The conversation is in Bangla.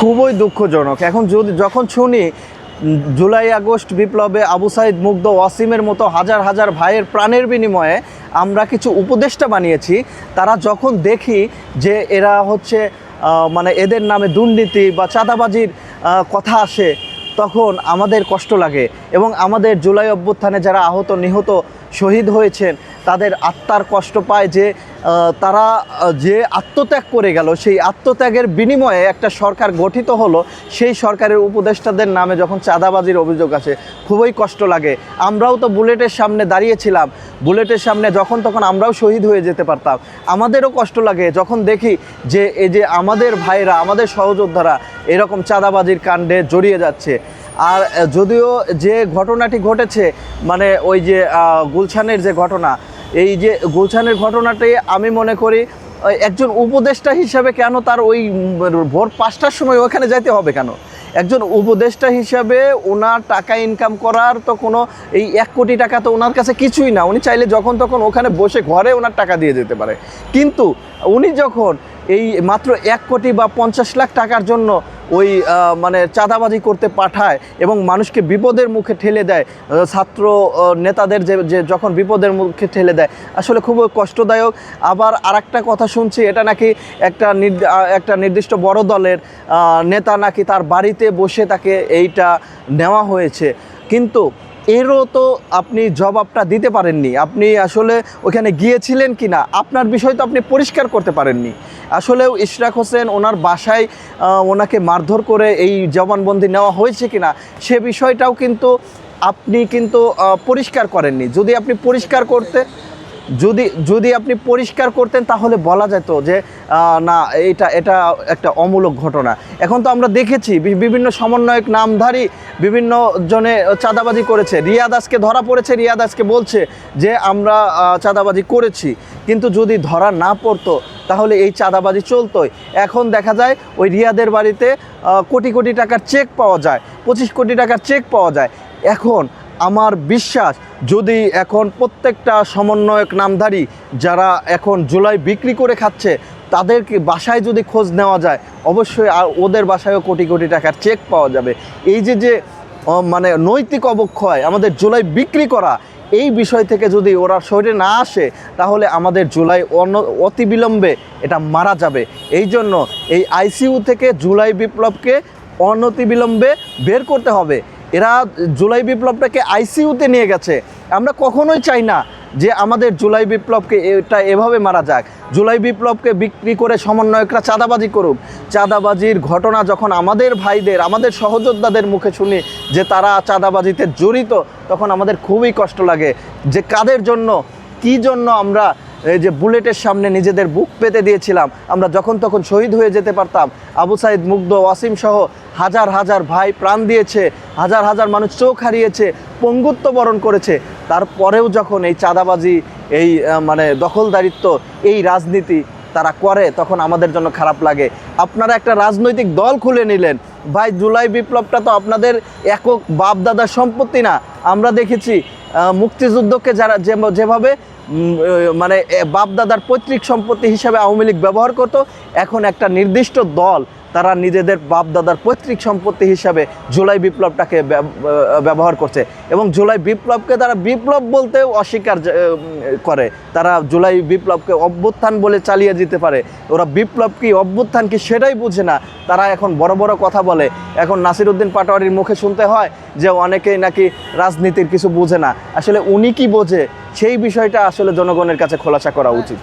খুবই দুঃখজনক। এখন যখন শুনি জুলাই আগস্ট বিপ্লবে আবু সাইদ মুগ্ধ ওয়াসিমের মতো হাজার হাজার ভাইয়ের প্রাণের বিনিময়ে আমরা কিছু উপদেষ্টা বানিয়েছি, তারা যখন দেখি যে এরা হচ্ছে মানে এদের নামে দুর্নীতি বা চাঁদাবাজির কথা আসে, তখন আমাদের কষ্ট লাগে। এবং আমাদের জুলাই অভ্যুত্থানে যারা আহত নিহত শহীদ হয়েছেন তাদের আত্মার কষ্ট পায় যে তারা যে আত্মত্যাগ করে গেল, সেই আত্মত্যাগের বিনিময়ে একটা সরকার গঠিত হলো, সেই সরকারের উপদেষ্টাদের নামে যখন চাঁদাবাজির অভিযোগ আসে খুবই কষ্ট লাগে। আমরাও তো বুলেটের সামনে দাঁড়িয়েছিলাম, বুলেটের সামনে যখন তখন আমরাও শহীদ হয়ে যেতে পারতাম। আমাদেরও কষ্ট লাগে যখন দেখি যে এই যে আমাদের ভাইরা, আমাদের সহযোদ্ধারা এরকম চাঁদাবাজির কাণ্ডে জড়িয়ে যাচ্ছে। আর যদিও যে ঘটনাটি ঘটেছে, মানে ওই যে গুলশানের যে ঘটনা, এই যে গুলশানের ঘটনাটি আমি মনে করি একজন উপদেষ্টা হিসাবে কেন তার ওই ভোর 5টার সময় ওখানে যাইতে হবে কেন? একজন উপদেষ্টা হিসাবে ওনার টাকা ইনকাম করার তো কোনো, এই 1 কোটি টাকা তো ওনার কাছে কিছুই না। উনি চাইলে যখন তখন ওখানে বসে ঘরে ওনার টাকা দিয়ে যেতে পারে। কিন্তু উনি যখন এই মাত্র 1 কোটি বা 50 লাখ টাকার জন্য ওই মানে চাঁদাবাজি করতে পাঠায় এবং মানুষকে বিপদের মুখে ঠেলে দেয়, ছাত্র নেতাদের যে যখন বিপদের মুখে ঠেলে দেয়, আসলে খুব কষ্টদায়ক। আবার আরেকটা কথা শুনছি, এটা নাকি একটা নির্দিষ্ট বড় দলের নেতা নাকি তার বাড়িতে বসে তাকে এইটা নেওয়া হয়েছে। কিন্তু এরও তো আপনি জবাবটা দিতে পারেননি। আপনি আসলে ওখানে গিয়েছিলেন কি না, আপনার বিষয় তো আপনি পরিষ্কার করতে পারেননি। আসলেও ইশরাক হোসেন ওনার বাসায় ওনাকে মারধর করে এই জবানবন্দি নেওয়া হয়েছে কি না, সে বিষয়টাও কিন্তু আপনি পরিষ্কার করেননি। যদি আপনি পরিষ্কার করতেন তাহলে বলা যেত যে না, এটা একটা অমূলক ঘটনা। এখন তো আমরা দেখেছি বিভিন্ন সমন্বয়ক নামধারী বিভিন্ন জনে চাঁদাবাজি করেছে। রিয়াদ আজকে ধরা পড়েছে, রিয়াদ আজকে বলছে যে আমরা চাঁদাবাজি করেছি। কিন্তু যদি ধরা না পড়তো তাহলে এই চাঁদাবাজি চলতোই। এখন দেখা যায় ওই রিয়াদের বাড়িতে কোটি কোটি টাকার চেক পাওয়া যায়, 25 কোটি টাকার চেক পাওয়া যায়। এখন আমার বিশ্বাস, যদি এখন প্রত্যেকটা সমন্বয়ক নামধারী যারা এখন জুলাই বিক্রি করে খাচ্ছে তাদেরকে বাসায় যদি খোঁজ নেওয়া যায়, অবশ্যই আর ওদের বাসায়ও কোটি কোটি টাকার চেক পাওয়া যাবে। এই যে মানে নৈতিক অবক্ষয়, আমাদের জুলাই বিক্রি করা, এই বিষয় থেকে যদি ওরা সরে না আসে তাহলে আমাদের জুলাই অতিবিলম্বে এটা মারা যাবে। এই জন্য এই আইসিইউ থেকে জুলাই বিপ্লবকে অনতিবিলম্বে বের করতে হবে। এরা জুলাই বিপ্লবটাকে আইসিইউতে নিয়ে গেছে। আমরা কখনোই চাই না যে আমাদের জুলাই বিপ্লবকে এটা এভাবে মারা যাক। জুলাই বিপ্লবকে বিক্রি করে সমন্বয়করা চাঁদাবাজি করুক। চাঁদাবাজির ঘটনা যখন আমাদের ভাইদের, আমাদের সহযোদ্ধাদের মুখে শুনি যে তারা চাঁদাবাজিতে জড়িত, তখন আমাদের খুবই কষ্ট লাগে যে কাদের জন্য, কী জন্য আমরা এই যে বুলেটের সামনে নিজেদের বুক পেতে দিয়েছিলাম। আমরা যখন তখন শহীদ হয়ে যেতে পারতাম। আবু সাইদ মুগ্ধ, ওয়াসিম সহ হাজার হাজার ভাই প্রাণ দিয়েছে, হাজার হাজার মানুষ চোখ হারিয়েছে, পঙ্গুত্ব বরণ করেছে। তারপরেও যখন এই চাঁদাবাজি, এই মানে দখলদারিত্ব, এই রাজনীতি তারা করে, তখন আমাদের জন্য খারাপ লাগে। আপনারা একটা রাজনৈতিক দল খুলে নিলেন। ভাই, জুলাই বিপ্লবটা তো আপনাদের একক বাপদাদার সম্পত্তি না। আমরা দেখেছি মুক্তিযুদ্ধকে যারা যেভাবে মানে বাপদাদার পৈতৃক সম্পত্তি হিসাবে আওয়ামী লীগ ব্যবহার করতো, এখন একটা নির্দিষ্ট দল তারা নিজেদের বাপদাদার পৈতৃক সম্পত্তি হিসাবে জুলাই বিপ্লবটাকে ব্যবহার করছে। এবং জুলাই বিপ্লবকে তারা বিপ্লব বলতেও অস্বীকার করে। তারা জুলাই বিপ্লবকে অভ্যুত্থান বলে চালিয়ে যেতে পারে। ওরা বিপ্লব কি অভ্যুত্থান কি সেটাই বুঝে না। তারা এখন বড় বড় কথা বলে। এখন নাসির উদ্দিন পাটোয়ারির মুখে শুনতে হয় যে অনেকেই নাকি রাজনীতির কিছু বুঝে না। আসলে উনি কি বোঝে, সেই বিষয়টা আসলে জনগণের কাছে খোলাসা করা উচিত।